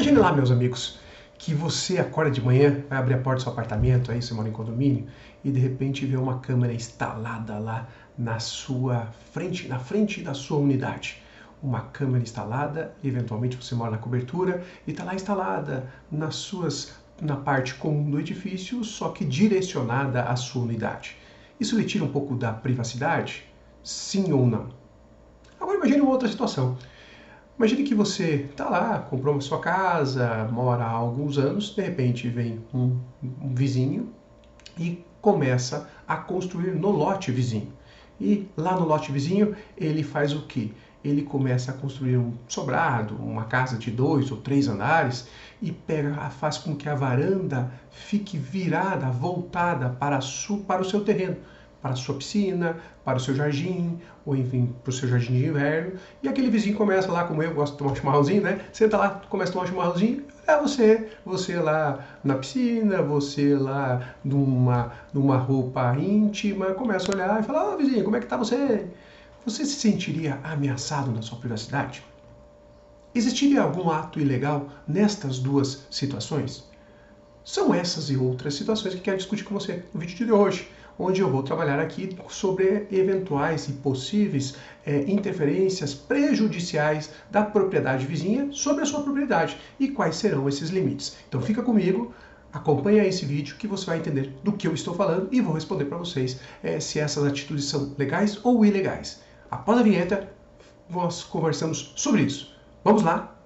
Imagine lá, meus amigos, que você acorda de manhã, vai abrir a porta do seu apartamento, aí você mora em condomínio, e de repente vê uma câmera instalada lá na frente da sua unidade. Uma câmera instalada, eventualmente você mora na cobertura, e está lá instalada na parte comum do edifício, só que direcionada à sua unidade. Isso lhe tira um pouco da privacidade? Sim ou não? Agora imagine uma outra situação. Imagine que você está lá, comprou uma sua casa, mora há alguns anos, de repente vem um vizinho e começa a construir no lote vizinho. E lá no lote vizinho ele faz o quê? Ele começa a construir um sobrado, uma casa de 2 ou 3 andares e faz com que a varanda fique virada, voltada para o seu terreno, para a sua piscina, para o seu jardim, ou enfim, para o seu jardim de inverno. E aquele vizinho começa lá, como eu gosto de tomar um chimarrãozinho, né? Senta lá, começa a tomar um chimarrãozinho, você lá na piscina, você lá numa roupa íntima, começa a olhar e fala: "Ô vizinho, como é que tá você?" Você se sentiria ameaçado na sua privacidade? Existiria algum ato ilegal nestas duas situações? São essas e outras situações que quero discutir com você no vídeo de hoje, onde eu vou trabalhar aqui sobre eventuais e possíveis interferências prejudiciais da propriedade vizinha sobre a sua propriedade e quais serão esses limites. Então fica comigo, acompanha esse vídeo que você vai entender do que eu estou falando e vou responder para vocês se essas atitudes são legais ou ilegais. Após a vinheta, nós conversamos sobre isso. Vamos lá?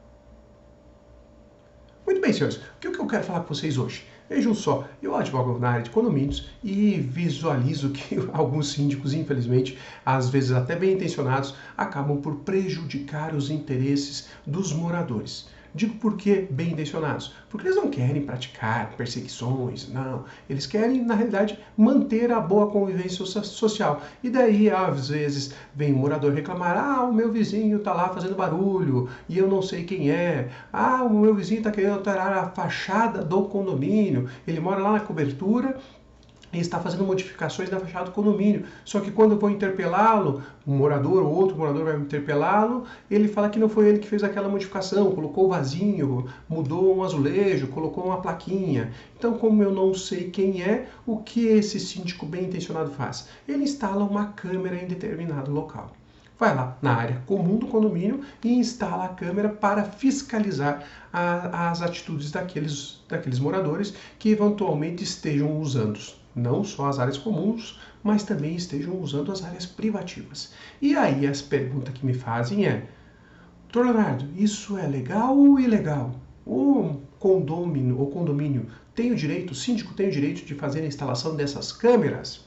Muito bem, senhores, o que eu quero falar com vocês hoje? Vejam só, eu advogo na área de condomínios e visualizo que alguns síndicos, infelizmente, às vezes até bem intencionados, acabam por prejudicar os interesses dos moradores. Digo por que bem intencionados? Porque eles não querem praticar perseguições, não. Eles querem, na realidade, manter a boa convivência social. E daí, às vezes, vem um morador reclamar: "Ah, o meu vizinho está lá fazendo barulho e eu não sei quem é. Ah, o meu vizinho está querendo alterar a fachada do condomínio. Ele mora lá na cobertura e está fazendo modificações na fachada do condomínio. Só que quando eu vou interpelá-lo, um morador ou outro morador vai interpelá-lo, ele fala que não foi ele que fez aquela modificação, colocou o vasinho, mudou um azulejo, colocou uma plaquinha. Então, como eu não sei quem é, o que esse síndico bem intencionado faz? Ele instala uma câmera em determinado local. Vai lá na área comum do condomínio e instala a câmera para fiscalizar as atitudes daqueles moradores que eventualmente estejam usando não só as áreas comuns, mas também estejam usando as áreas privativas. E aí as perguntas que me fazem é: Dr. Leonardo, isso é legal ou ilegal? O condomínio tem o direito, o síndico tem o direito de fazer a instalação dessas câmeras?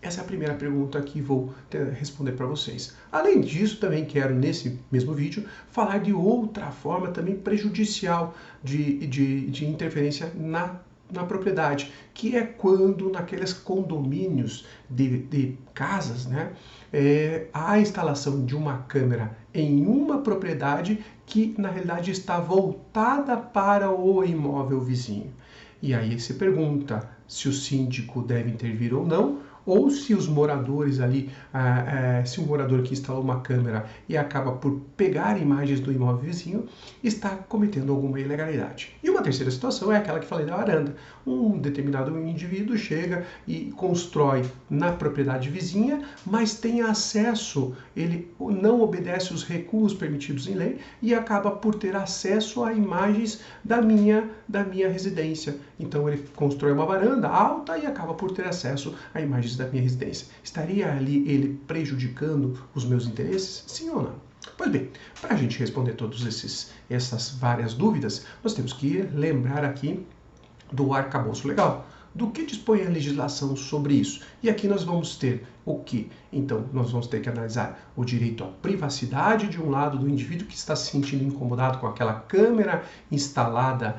Essa é a primeira pergunta que vou responder para vocês. Além disso, também quero, nesse mesmo vídeo, falar de outra forma também prejudicial de interferência na propriedade, que é quando naqueles condomínios de casas, né, há a instalação de uma câmera em uma propriedade que na realidade está voltada para o imóvel vizinho. E aí se pergunta se o síndico deve intervir ou se os moradores ali, se o morador que instalou uma câmera e acaba por pegar imagens do imóvel vizinho, está cometendo alguma ilegalidade. E uma terceira situação é aquela que falei da varanda. Um determinado indivíduo chega e constrói na propriedade vizinha, mas tem acesso, ele não obedece os recuos permitidos em lei e acaba por ter acesso a imagens da minha residência. Então ele constrói uma varanda alta e acaba por ter acesso a imagens da minha residência. Estaria ali ele prejudicando os meus interesses? Sim ou não? Pois bem, para a gente responder todas essas várias dúvidas, nós temos que lembrar aqui do arcabouço legal. Do que dispõe a legislação sobre isso? E aqui nós vamos ter o que? Então, nós vamos ter que analisar o direito à privacidade de um lado do indivíduo que está se sentindo incomodado com aquela câmera instalada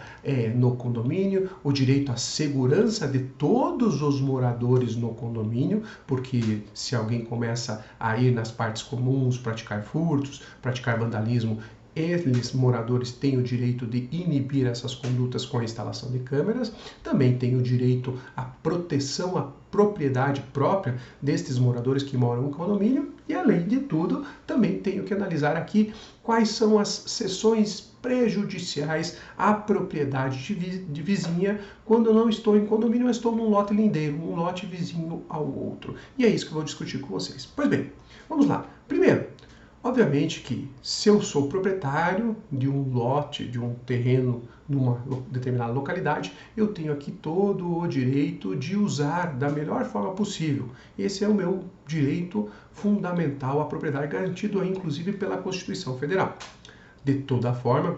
no condomínio, o direito à segurança de todos os moradores no condomínio, porque se alguém começa a ir nas partes comuns, praticar furtos, praticar vandalismo, eles, moradores, têm o direito de inibir essas condutas com a instalação de câmeras, também têm o direito à proteção à propriedade própria destes moradores que moram no condomínio e, além de tudo, também tenho que analisar aqui quais são as seções prejudiciais à propriedade de vizinha quando eu não estou em condomínio, eu estou num lote lindeiro, um lote vizinho ao outro. E é isso que eu vou discutir com vocês. Pois bem, vamos lá. Primeiro, obviamente que se eu sou proprietário de um lote, de um terreno numa determinada localidade, eu tenho aqui todo o direito de usar da melhor forma possível. Esse é o meu direito fundamental à propriedade, garantido inclusive pela Constituição Federal. De toda forma,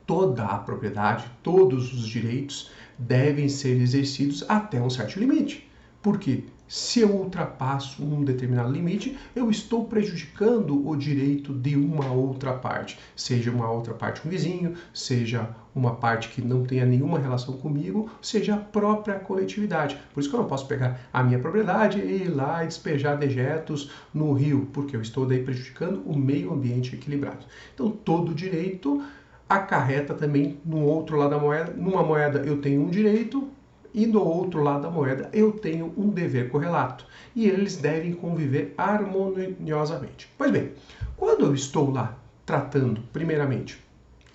toda a propriedade, todos os direitos devem ser exercidos até um certo limite. Por quê? Se eu ultrapasso um determinado limite, eu estou prejudicando o direito de uma outra parte. Seja uma outra parte um vizinho, seja uma parte que não tenha nenhuma relação comigo, seja a própria coletividade. Por isso que eu não posso pegar a minha propriedade e ir lá e despejar dejetos no rio, porque eu estou daí prejudicando o meio ambiente equilibrado. Então, todo direito acarreta também no outro lado da moeda. Numa moeda eu tenho um direito, e do outro lado da moeda eu tenho um dever correlato. E eles devem conviver harmoniosamente. Pois bem, quando eu estou lá tratando, primeiramente,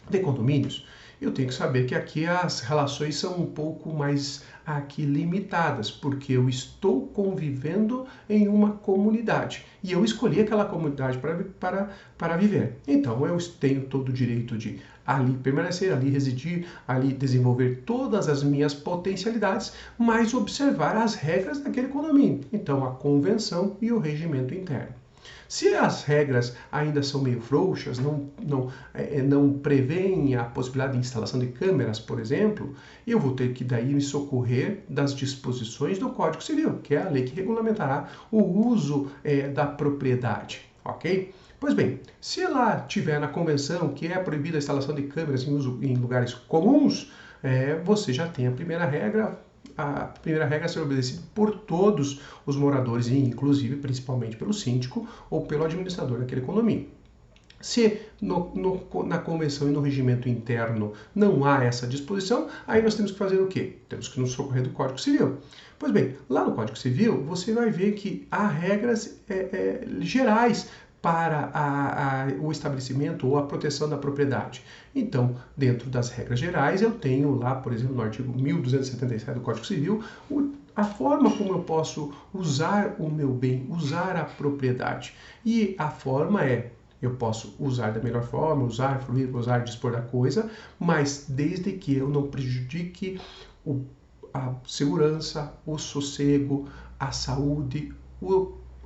de condomínios, eu tenho que saber que aqui as relações são um pouco mais aqui limitadas, porque eu estou convivendo em uma comunidade e eu escolhi aquela comunidade para viver. Então eu tenho todo o direito de ali permanecer, ali residir, ali desenvolver todas as minhas potencialidades, mas observar as regras daquele condomínio. Então a convenção e o regimento interno. Se as regras ainda são meio frouxas, não prevêem a possibilidade de instalação de câmeras, por exemplo, eu vou ter que daí me socorrer das disposições do Código Civil, que é a lei que regulamentará o uso da propriedade, ok? Pois bem, se lá tiver na convenção que é proibida a instalação de câmeras em lugares comuns, você já tem a primeira regra a ser obedecida por todos os moradores, e inclusive, principalmente pelo síndico ou pelo administrador daquele condomínio. Se na convenção e no regimento interno não há essa disposição, aí nós temos que fazer o quê? Temos que nos socorrer do Código Civil. Pois bem, lá no Código Civil você vai ver que há regras gerais para o estabelecimento ou a proteção da propriedade. Então, dentro das regras gerais, eu tenho lá, por exemplo, no artigo 1277 do Código Civil, a forma como eu posso usar o meu bem, usar a propriedade. E a forma eu posso usar da melhor forma, usar, fruir, usar, dispor da coisa, mas desde que eu não prejudique a segurança, o sossego, a saúde,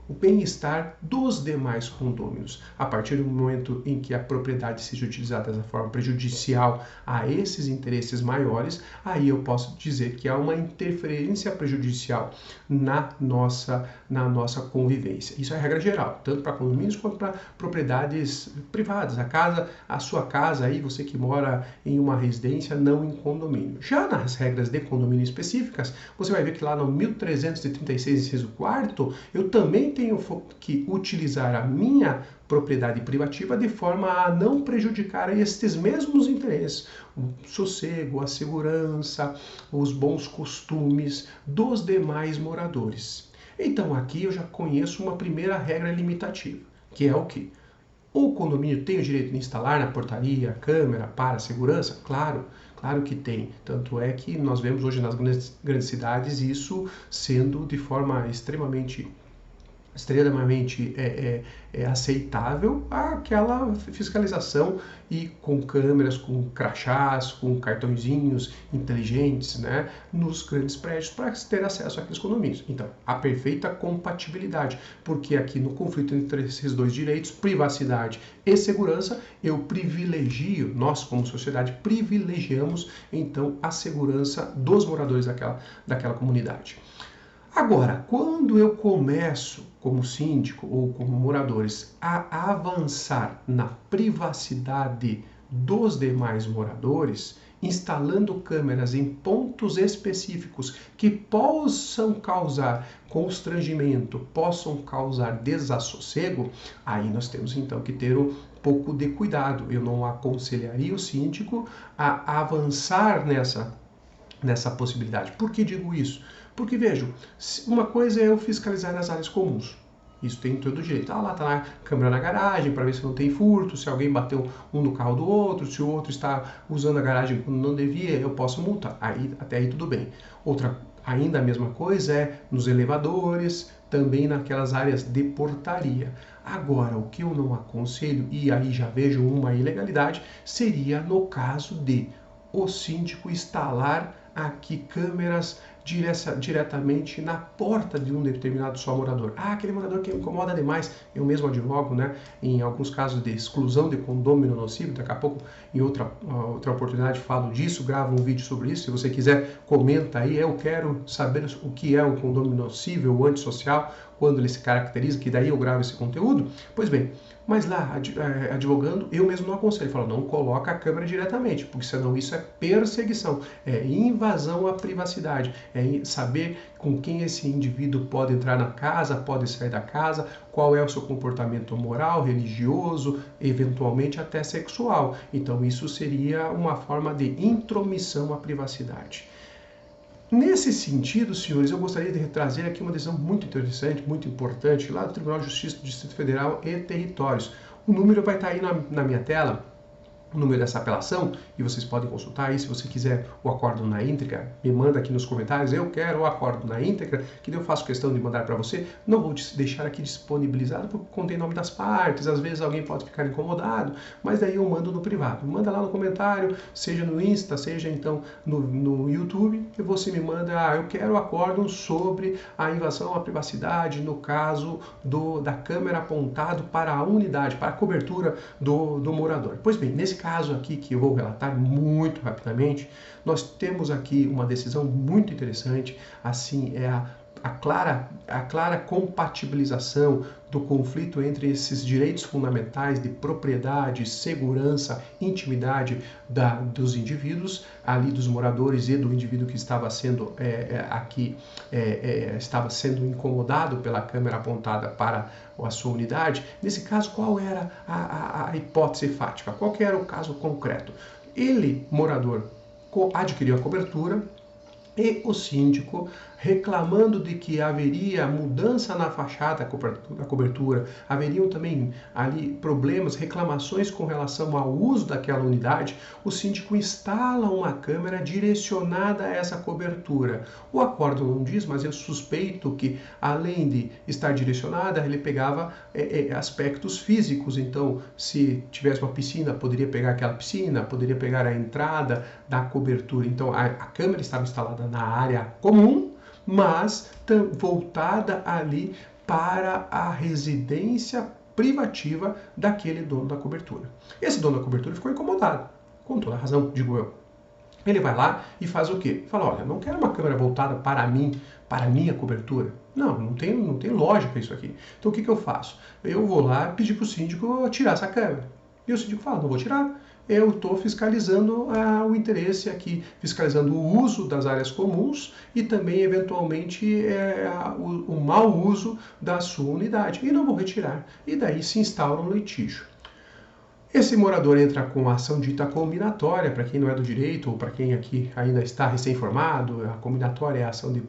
o bem-estar dos demais condôminos. A partir do momento em que a propriedade seja utilizada dessa forma prejudicial a esses interesses maiores, aí eu posso dizer que há uma interferência prejudicial na nossa convivência. Isso é a regra geral, tanto para condomínios quanto para propriedades privadas. A sua casa aí, você que mora em uma residência, não em condomínio. Já nas regras de condomínio específicas, você vai ver que lá no 1336, inciso 4º, eu também tenho que utilizar a minha propriedade privativa de forma a não prejudicar estes mesmos interesses, o sossego, a segurança, os bons costumes dos demais moradores. Então aqui eu já conheço uma primeira regra limitativa, que é o quê? O condomínio tem o direito de instalar na portaria câmera para segurança? Claro que tem. Tanto é que nós vemos hoje nas grandes cidades isso sendo de forma extremamente aceitável aquela fiscalização e com câmeras, com crachás, com cartõezinhos inteligentes, né, nos grandes prédios para ter acesso àqueles condomínios. Então, a perfeita compatibilidade, porque aqui no conflito entre esses dois direitos, privacidade e segurança, nós como sociedade privilegiamos então a segurança dos moradores daquela comunidade. Agora, quando eu começo, como síndico ou como moradores, a avançar na privacidade dos demais moradores, instalando câmeras em pontos específicos que possam causar constrangimento, possam causar desassossego, aí nós temos então que ter o pouco de cuidado. Eu não aconselharia o síndico a avançar nessa possibilidade. Por que digo isso? Porque, vejam, uma coisa é eu fiscalizar nas áreas comuns. Isso tem todo jeito. Lá está a câmera na garagem para ver se não tem furto, se alguém bateu um no carro do outro, se o outro está usando a garagem quando não devia, eu posso multar. Até aí tudo bem. Ainda a mesma coisa é nos elevadores, também naquelas áreas de portaria. Agora, o que eu não aconselho, e aí já vejo uma ilegalidade, seria no caso de o síndico instalar aqui câmeras diretamente na porta de um determinado só morador. Aquele morador que incomoda demais. Eu mesmo advogo, né, em alguns casos de exclusão de condômino nocivo. Daqui a pouco, em outra oportunidade, falo disso, gravo um vídeo sobre isso. Se você quiser, comenta aí. Eu quero saber o que é um condômino nocivo ou antissocial, quando ele se caracteriza, que daí eu gravo esse conteúdo. Pois bem, mas lá, advogando, eu mesmo não aconselho. Eu falo, não coloca a câmera diretamente, porque senão isso é perseguição, é invasão à privacidade, é saber com quem esse indivíduo pode entrar na casa, pode sair da casa, qual é o seu comportamento moral, religioso, eventualmente até sexual. Então isso seria uma forma de intromissão à privacidade. Nesse sentido, senhores, eu gostaria de trazer aqui uma decisão muito interessante, muito importante, lá do Tribunal de Justiça do Distrito Federal e Territórios. O número vai estar aí na minha tela, o número dessa apelação, e vocês podem consultar aí. Se você quiser o acórdão na íntegra, me manda aqui nos comentários, eu quero o acórdão na íntegra, que eu faço questão de mandar para você. Não vou deixar aqui disponibilizado, porque contém nome das partes, às vezes alguém pode ficar incomodado, mas daí eu mando no privado. Manda lá no comentário, seja no Insta, seja então no YouTube, e você me manda, eu quero o acórdão sobre a invasão à privacidade, no caso da câmera apontado para a unidade, para a cobertura do morador. Pois bem, nesse caso aqui que eu vou relatar muito rapidamente, nós temos aqui uma decisão muito interessante, assim, é a clara compatibilização do conflito entre esses direitos fundamentais de propriedade, segurança, intimidade dos indivíduos, ali dos moradores e do indivíduo que estava sendo estava sendo incomodado pela câmera apontada para a sua unidade. Nesse caso, qual era a hipótese fática? Qual que era o caso concreto? Ele, morador, adquiriu a cobertura, e o síndico reclamando de que haveria mudança na fachada da cobertura, haveriam também ali problemas, reclamações com relação ao uso daquela unidade, o síndico instala uma câmera direcionada a essa cobertura. O acórdão não diz, mas eu suspeito que, além de estar direcionada, ele pegava aspectos físicos. Então, se tivesse uma piscina, poderia pegar aquela piscina, poderia pegar a entrada da cobertura. Então, a câmera estava instalada na área comum, mas voltada ali para a residência privativa daquele dono da cobertura. Esse dono da cobertura ficou incomodado, com toda a razão, digo eu. Ele vai lá e faz o quê? Fala, olha, não quero uma câmera voltada para mim, para a minha cobertura. Não tem lógica isso aqui. Então o que eu faço? Eu vou lá pedir para o síndico tirar essa câmera. E o síndico fala, não vou tirar. Eu estou fiscalizando o interesse aqui, fiscalizando o uso das áreas comuns e também, eventualmente, o mau uso da sua unidade. E não vou retirar. E daí se instaura um litígio. Esse morador entra com a ação dita combinatória, para quem não é do direito ou para quem aqui ainda está recém-formado. A combinatória é a ação de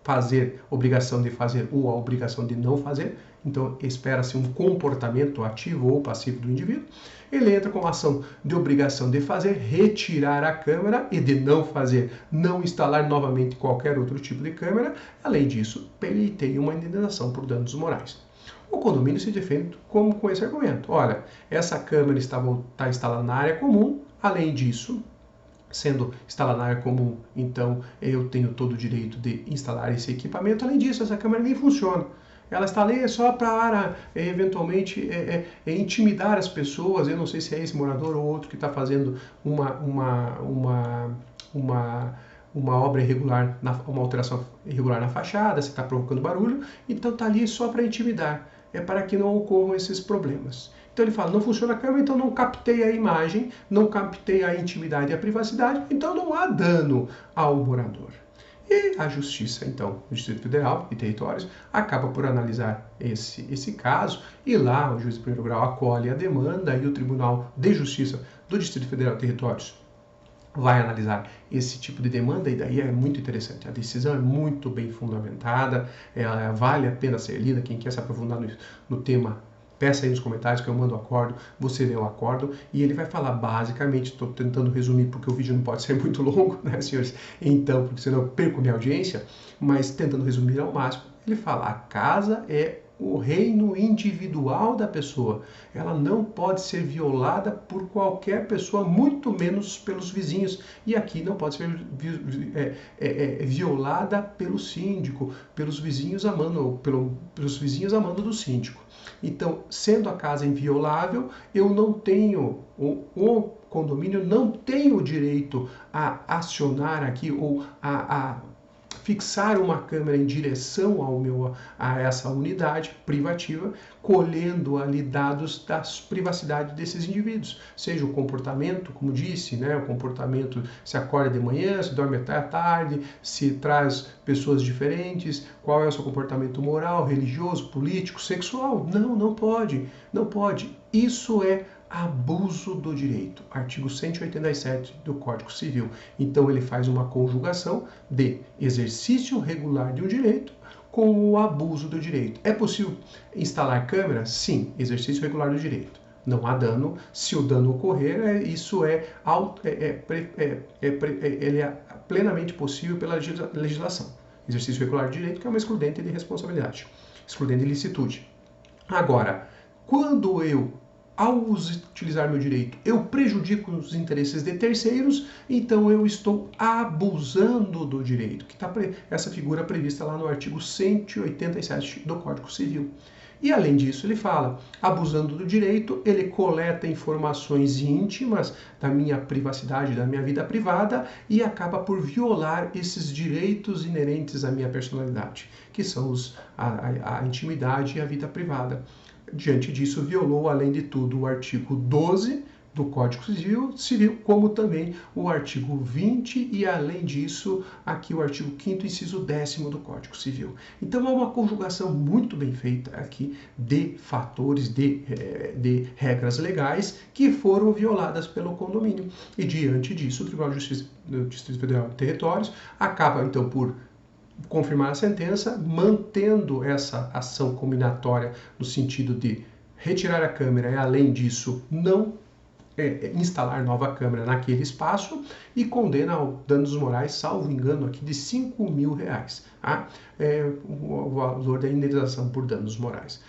fazer, obrigação de fazer ou a obrigação de não fazer. Então, espera-se um comportamento ativo ou passivo do indivíduo. Ele entra com a ação de obrigação de fazer, retirar a câmera e de não fazer, não instalar novamente qualquer outro tipo de câmera. Além disso, ele tem uma indenização por danos morais. O condomínio se defende com esse argumento. Olha, essa câmera está instalada na área comum. Além disso, sendo instalada na área comum, então eu tenho todo o direito de instalar esse equipamento. Além disso, essa câmera nem funciona. Ela está ali só para, eventualmente, intimidar as pessoas. Eu não sei se é esse morador ou outro que está fazendo uma obra irregular, uma alteração irregular na fachada, se está provocando barulho. Então está ali só para intimidar, é para que não ocorram esses problemas. Então ele fala, não funciona a câmera, então não captei a imagem, não captei a intimidade e a privacidade, então não há dano ao morador. E a Justiça, então, do Distrito Federal e Territórios, acaba por analisar esse caso, e lá o juiz de primeiro grau acolhe a demanda e o Tribunal de Justiça do Distrito Federal e Territórios vai analisar esse tipo de demanda, e daí é muito interessante. A decisão é muito bem fundamentada, vale a pena ser lida. Quem quer se aprofundar no tema, peça aí nos comentários que eu mando o acordo, você lê o acordo, e ele vai falar basicamente, estou tentando resumir porque o vídeo não pode ser muito longo, né, senhores? Então, porque senão eu perco minha audiência, mas tentando resumir ao máximo, ele fala: a casa é o reino individual da pessoa. Ela não pode ser violada por qualquer pessoa, muito menos pelos vizinhos. E aqui não pode ser violada pelo síndico, pelos vizinhos amando, pelos vizinhos amando do síndico. Então, sendo a casa inviolável, eu não tenho, o condomínio não tem o direito a acionar aqui ou a fixar uma câmera em direção a essa unidade privativa, colhendo ali dados da privacidade desses indivíduos, seja o comportamento, como disse, né, o comportamento, se acorda de manhã, se dorme até à tarde, se traz pessoas diferentes, qual é o seu comportamento moral, religioso, político, sexual. Não pode, não pode. Isso é abuso do direito, artigo 187 do Código Civil. Então ele faz uma conjugação de exercício regular de um direito com o abuso do direito. É possível instalar câmera? Sim, exercício regular do direito. Não há dano. Se o dano ocorrer, isso ele é plenamente possível pela legislação. Exercício regular de direito, que é uma excludente de responsabilidade, excludente de licitude. Agora, quando ao utilizar meu direito, eu prejudico os interesses de terceiros, então eu estou abusando do direito, que está essa figura prevista lá no artigo 187 do Código Civil. E além disso, ele fala, abusando do direito, ele coleta informações íntimas da minha privacidade, da minha vida privada, e acaba por violar esses direitos inerentes à minha personalidade, que são a intimidade e a vida privada. Diante disso, violou, além de tudo, o artigo 12 do Código Civil, como também o artigo 20 e, além disso, aqui o artigo 5º, inciso 10º do Código Civil. Então, é uma conjugação muito bem feita aqui de fatores, de regras legais que foram violadas pelo condomínio. E, diante disso, o Tribunal de Justiça do Distrito Federal e Territórios acaba, então, por confirmar a sentença, mantendo essa ação combinatória no sentido de retirar a câmera e, além disso, não instalar nova câmera naquele espaço, e condena ao danos morais, salvo engano aqui, de R$5.000, tá? O valor da indenização por danos morais.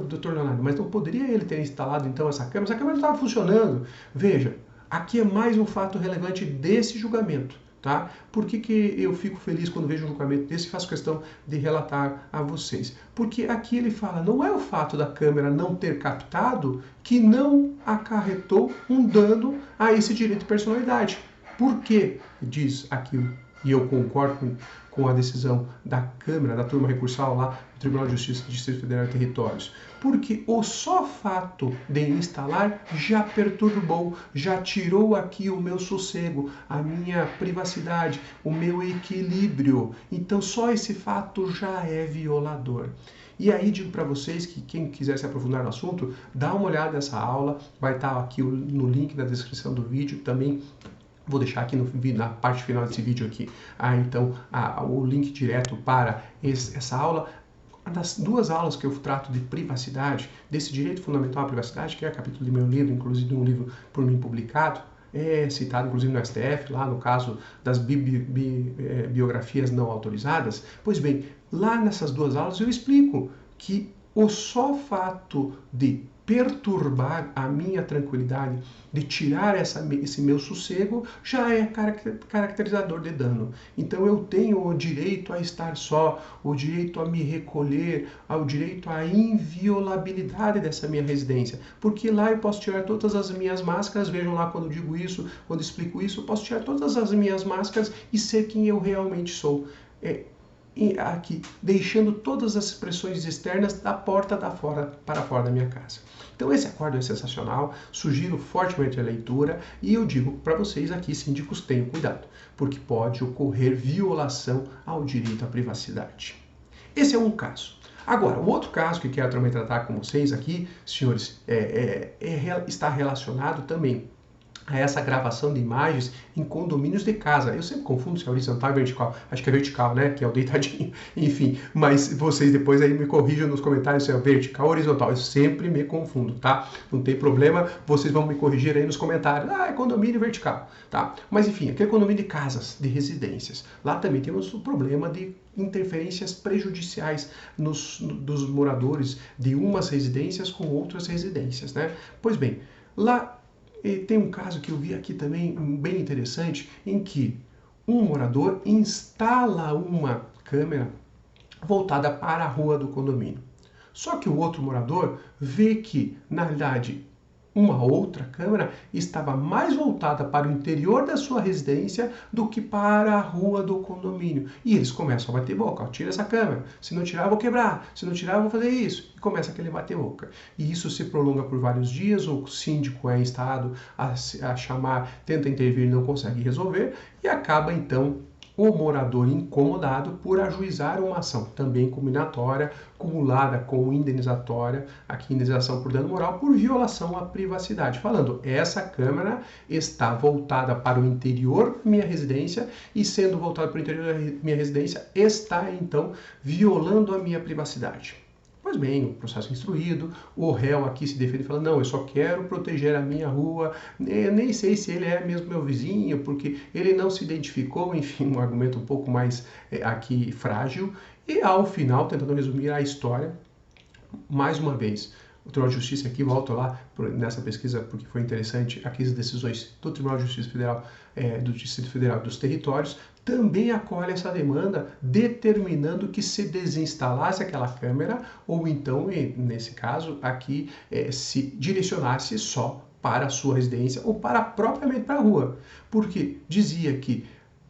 Doutor Leonardo, mas não poderia ele ter instalado então essa câmera? Essa câmera não estava funcionando. Veja, aqui é mais um fato relevante desse julgamento. Tá? Por que eu fico feliz quando vejo um julgamento desse e faço questão de relatar a vocês? Porque aqui ele fala, não é o fato da câmera não ter captado que não acarretou um dano a esse direito de personalidade. Por quê? Diz aqui, e eu concordo com a decisão da Câmara, da turma recursal lá do Tribunal de Justiça do Distrito Federal e Territórios, porque o só fato de instalar já perturbou, já tirou aqui o meu sossego, a minha privacidade, o meu equilíbrio. Então só esse fato já é violador. E aí digo para vocês que quem quiser se aprofundar no assunto, dá uma olhada nessa aula, vai estar aqui no link na descrição do vídeo, também vou deixar aqui na parte final desse vídeo aqui, então, o link direto para essa aula. Das duas aulas que eu trato de privacidade, desse direito fundamental à privacidade, que é capítulo do meu livro, inclusive de um livro por mim publicado, citado inclusive no STF, lá no caso das biografias não autorizadas. Pois bem, lá nessas duas aulas eu explico que o só fato de perturbar a minha tranquilidade, de tirar esse meu sossego, já é caracterizador de dano. Então eu tenho o direito a estar só, o direito a me recolher, o direito à inviolabilidade dessa minha residência. Porque lá eu posso tirar todas as minhas máscaras, vejam lá quando eu digo isso, quando eu explico isso, eu posso tirar todas as minhas máscaras e ser quem eu realmente sou. aqui, deixando todas as pressões externas da porta para fora da minha casa. Então esse acórdão é sensacional, sugiro fortemente a leitura e eu digo para vocês aqui, síndicos, tenham cuidado, porque pode ocorrer violação ao direito à privacidade. Esse é um caso. Agora, o outro caso que quero também tratar com vocês aqui, senhores, está relacionado também a essa gravação de imagens em condomínios de casa. Eu sempre confundo se é horizontal ou vertical. Acho que é vertical, né? Que é o deitadinho. Enfim, mas vocês depois aí me corrijam nos comentários se é vertical ou horizontal. Eu sempre me confundo, tá? Não tem problema, vocês vão me corrigir aí nos comentários. Ah, é condomínio vertical, tá? Mas enfim, aquele condomínio de casas, de residências. Lá também temos o problema de interferências prejudiciais dos moradores de umas residências com outras residências, né? Pois bem, lá tem um caso que eu vi aqui também bem interessante, em que um morador instala uma câmera voltada para a rua do condomínio. Só que o outro morador vê que, na realidade, uma outra câmera estava mais voltada para o interior da sua residência do que para a rua do condomínio. E eles começam a bater boca. Tira essa câmera. Se não tirar, eu vou quebrar. Se não tirar, eu vou fazer isso. E começa aquele bater boca. E isso se prolonga por vários dias. O síndico é instado a chamar, tenta intervir e não consegue resolver. E acaba, então, o morador incomodado por ajuizar uma ação, também combinatória, cumulada com indenizatória, aqui indenização por dano moral, por violação à privacidade. Falando, essa câmera está voltada para o interior da minha residência e sendo voltada para o interior da minha residência, está então violando a minha privacidade. Pois bem, o processo é instruído, o réu aqui se defende falando, não, eu só quero proteger a minha rua, eu nem sei se ele é mesmo meu vizinho, porque ele não se identificou, enfim, um argumento um pouco mais aqui frágil, e ao final, tentando resumir a história, mais uma vez, o Tribunal de Justiça aqui, volto lá nessa pesquisa porque foi interessante, aqui as decisões do Tribunal de Justiça Federal, do Distrito Federal dos Territórios, também acolhe essa demanda, determinando que se desinstalasse aquela câmera, ou então, nesse caso, aqui se direcionasse só para a sua residência ou propriamente para a rua. Porque dizia que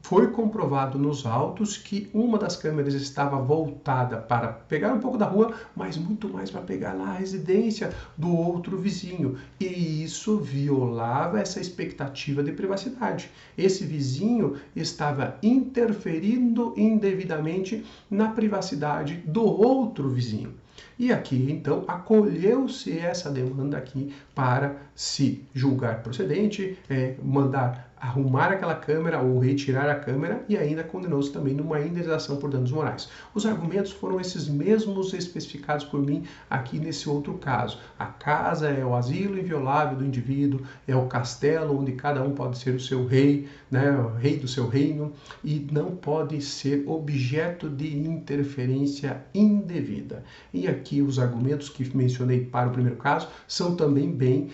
foi comprovado nos autos que uma das câmeras estava voltada para pegar um pouco da rua, mas muito mais para pegar lá a residência do outro vizinho. E isso violava essa expectativa de privacidade. Esse vizinho estava interferindo indevidamente na privacidade do outro vizinho. E aqui, então, acolheu-se essa demanda aqui para se julgar procedente, mandar arrumar aquela câmera ou retirar a câmera e ainda condenou-se também numa indenização por danos morais. Os argumentos foram esses mesmos especificados por mim aqui nesse outro caso. A casa é o asilo inviolável do indivíduo, é o castelo onde cada um pode ser o seu rei, né, o rei do seu reino, e não pode ser objeto de interferência indevida. E aqui os argumentos que mencionei para o primeiro caso são também bem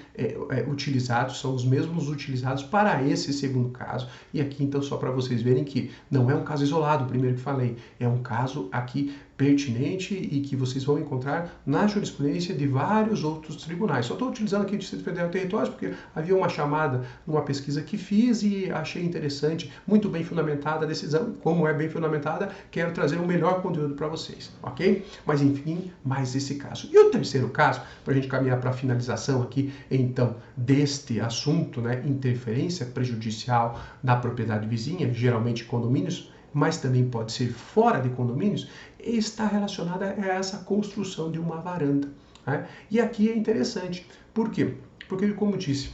utilizados, são os mesmos utilizados para esse segundo caso. E aqui então só para vocês verem que não é um caso isolado, o primeiro que falei, é um caso aqui pertinente e que vocês vão encontrar na jurisprudência de vários outros tribunais. Só estou utilizando aqui o Distrito Federal e Territórios porque havia uma chamada numa pesquisa que fiz e achei interessante, muito bem fundamentada a decisão. Como é bem fundamentada, quero trazer o melhor conteúdo para vocês, ok? Mas enfim, mais esse caso. E o terceiro caso, para a gente caminhar para a finalização aqui, então, deste assunto, né, interferência prejudicial na propriedade vizinha, geralmente condomínios, mas também pode ser fora de condomínios, está relacionada a essa construção de uma varanda, né? E aqui é interessante, por quê? Porque, como disse,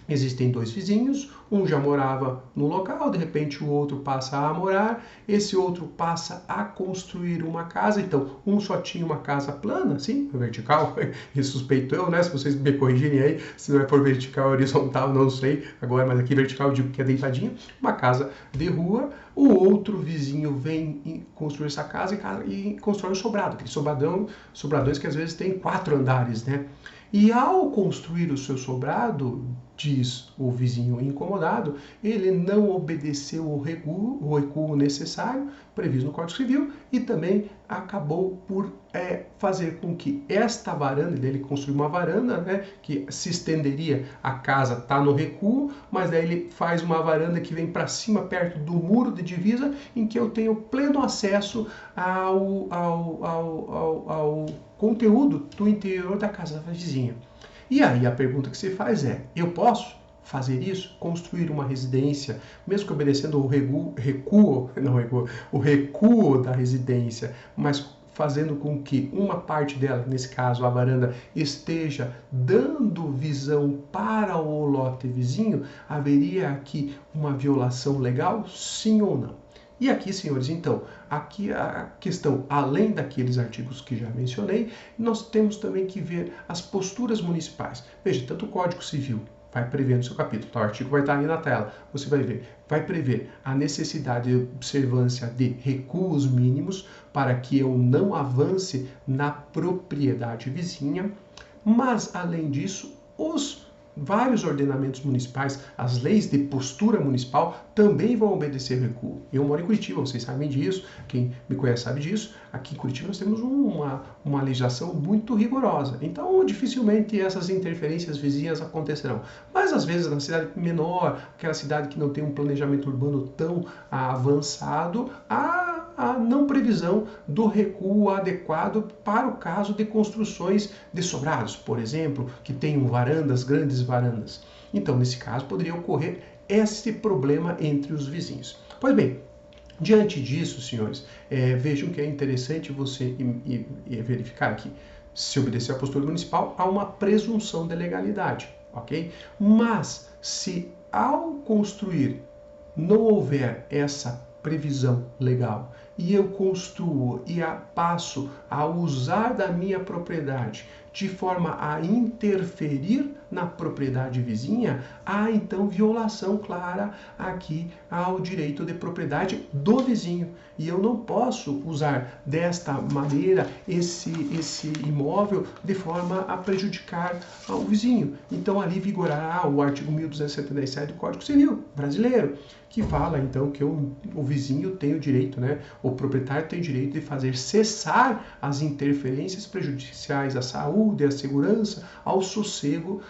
existem dois vizinhos, um já morava no local, de repente o outro passa a morar, esse outro passa a construir uma casa, então um só tinha uma casa plana, sim, vertical, e suspeito eu, né, se vocês me corrigirem aí, se não é por vertical ou horizontal, não sei, agora, mas aqui vertical eu digo que é deitadinha, uma casa de rua, o outro vizinho vem construir essa casa e constrói um sobrado, aquele sobradões que às vezes tem 4 andares, né? E ao construir o seu sobrado, diz o vizinho incomodado, ele não obedeceu o recuo necessário previsto no Código Civil e também acabou por fazer com que esta varanda, ele construiu uma varanda, né, que se estenderia, a casa está no recuo, mas daí ele faz uma varanda que vem para cima, perto do muro de divisa, em que eu tenho pleno acesso ao conteúdo do interior da casa da vizinha. E aí a pergunta que se faz é, eu posso fazer isso? Construir uma residência, mesmo que obedecendo o recuo da residência, mas fazendo com que uma parte dela, nesse caso a varanda, esteja dando visão para o lote vizinho, haveria aqui uma violação legal? Sim ou não? E aqui, senhores, então, aqui a questão, além daqueles artigos que já mencionei, nós temos também que ver as posturas municipais. Veja, tanto o Código Civil vai prever no seu capítulo, tá? O artigo vai estar aí na tela, você vai ver, vai prever a necessidade de observância de recuos mínimos para que eu não avance na propriedade vizinha, mas, além disso, os vários ordenamentos municipais, as leis de postura municipal também vão obedecer recuo. Eu moro em Curitiba, vocês sabem disso, quem me conhece sabe disso. Aqui em Curitiba nós temos uma legislação muito rigorosa, então dificilmente essas interferências vizinhas acontecerão. Mas às vezes na cidade menor, aquela cidade que não tem um planejamento urbano tão avançado, a não previsão do recuo adequado para o caso de construções de sobrados, por exemplo, que tenham varandas, grandes varandas. Então, nesse caso, poderia ocorrer esse problema entre os vizinhos. Pois bem, diante disso, senhores, vejam que é interessante você verificar que, se obedecer à postura municipal, há uma presunção de legalidade, ok? Mas, se ao construir não houver essa previsão legal e eu construo e passo a usar da minha propriedade de forma a interferir na propriedade vizinha, há então violação clara aqui ao direito de propriedade do vizinho. E eu não posso usar desta maneira esse imóvel de forma a prejudicar o vizinho. Então ali vigorará o artigo 1277 do Código Civil brasileiro, que fala então que o vizinho tem o direito, né, o proprietário tem o direito de fazer cessar as interferências prejudiciais à saúde, à segurança, ao sossego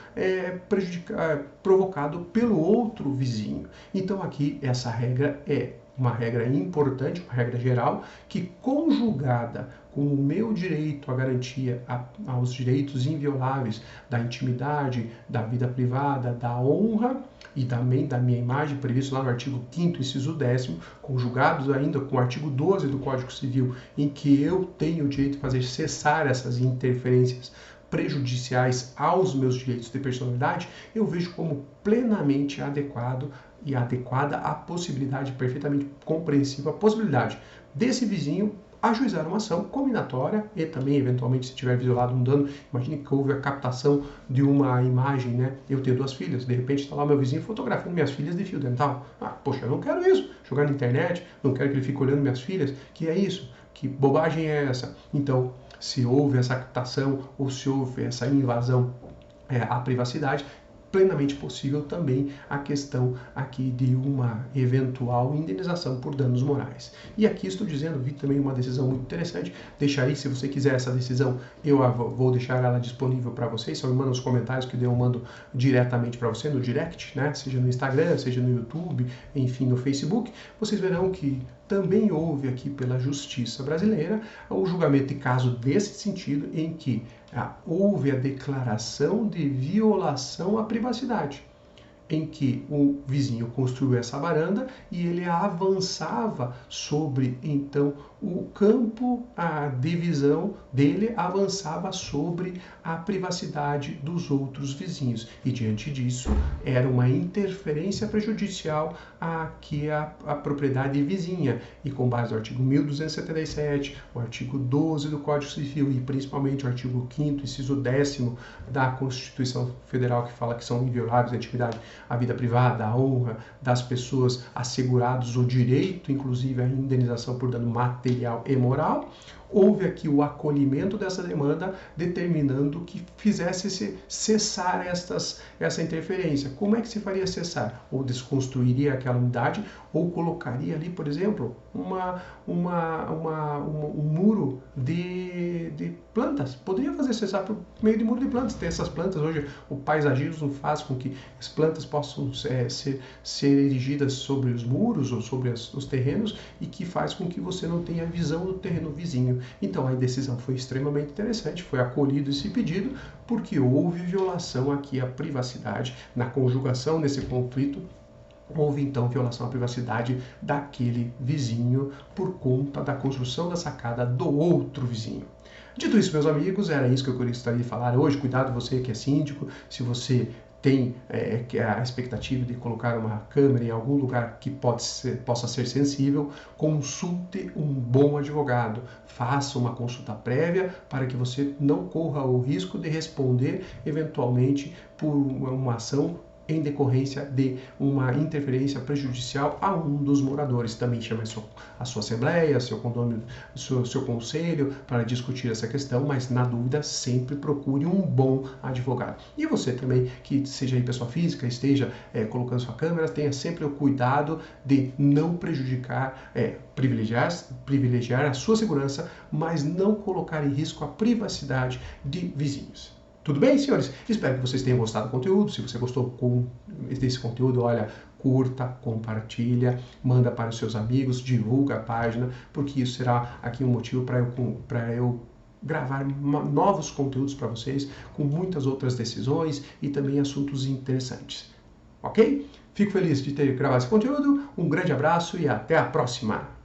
provocado pelo outro vizinho. Então aqui essa regra é uma regra importante, uma regra geral, que conjugada com o meu direito à garantia aos direitos invioláveis da intimidade, da vida privada, da honra e também da minha imagem, previsto lá no artigo 5º, inciso 10º, conjugados ainda com o artigo 12 do Código Civil, em que eu tenho o direito de fazer cessar essas interferências prejudiciais aos meus direitos de personalidade, eu vejo como plenamente adequado e adequada a possibilidade, perfeitamente compreensível, a possibilidade desse vizinho ajuizar uma ação combinatória e também, eventualmente, se tiver violado um dano, imagine que houve a captação de uma imagem, né? Eu tenho 2 filhas, de repente está lá meu vizinho fotografando minhas filhas de fio dental. Poxa, eu não quero isso, jogar na internet, não quero que ele fique olhando minhas filhas, que é isso? Que bobagem é essa? Então, se houve essa captação ou se houve essa invasão à privacidade, plenamente possível também a questão aqui de uma eventual indenização por danos morais. E aqui estou dizendo, vi também uma decisão muito interessante, deixarei, se você quiser essa decisão, eu vou deixar ela disponível para vocês, só me manda nos comentários que eu mando diretamente para você, no direct, né? Seja no Instagram, seja no YouTube, enfim, no Facebook, vocês verão que também houve aqui pela Justiça Brasileira o julgamento de caso desse sentido, em que houve a declaração de violação à privacidade, em que o vizinho construiu essa varanda e ele avançava sobre, então, o campo, a divisão dele avançava sobre a privacidade dos outros vizinhos. E diante disso, era uma interferência prejudicial aqui à propriedade vizinha. E com base no artigo 1277, o artigo 12 do Código Civil e principalmente o artigo 5º, inciso 10º da Constituição Federal, que fala que são invioláveis a intimidade, a vida privada, a honra das pessoas, assegurados o direito, inclusive, à indenização por dano material e moral, houve aqui o acolhimento dessa demanda, determinando que fizesse cessar essa interferência. Como é que se faria cessar? Ou desconstruiria aquela unidade, ou colocaria ali, por exemplo, um muro de plantas. Poderia fazer cessar por meio de muro de plantas. Tem essas plantas, hoje o paisagismo faz com que as plantas possam ser erigidas sobre os muros ou sobre os terrenos, e que faz com que você não tenha visão do terreno vizinho. Então a decisão foi extremamente interessante, foi acolhido esse pedido, porque houve violação aqui à privacidade. Na conjugação desse conflito, houve então violação à privacidade daquele vizinho por conta da construção da sacada do outro vizinho. Dito isso, meus amigos, era isso que eu gostaria de falar hoje. Cuidado você que é síndico, se você tem a expectativa de colocar uma câmera em algum lugar que possa ser sensível, consulte um bom advogado. Faça uma consulta prévia para que você não corra o risco de responder eventualmente por uma ação em decorrência de uma interferência prejudicial a um dos moradores. Também chame a sua assembleia, seu condomínio, seu conselho para discutir essa questão, mas na dúvida sempre procure um bom advogado. E você também, que seja aí pessoa física, esteja colocando sua câmera, tenha sempre o cuidado de não prejudicar, privilegiar a sua segurança, mas não colocar em risco a privacidade de vizinhos. Tudo bem, senhores? Espero que vocês tenham gostado do conteúdo. Se você gostou desse conteúdo, olha, curta, compartilha, manda para os seus amigos, divulga a página, porque isso será aqui um motivo para eu gravar novos conteúdos para vocês, com muitas outras decisões e também assuntos interessantes. Ok? Fico feliz de ter gravado esse conteúdo, um grande abraço e até a próxima!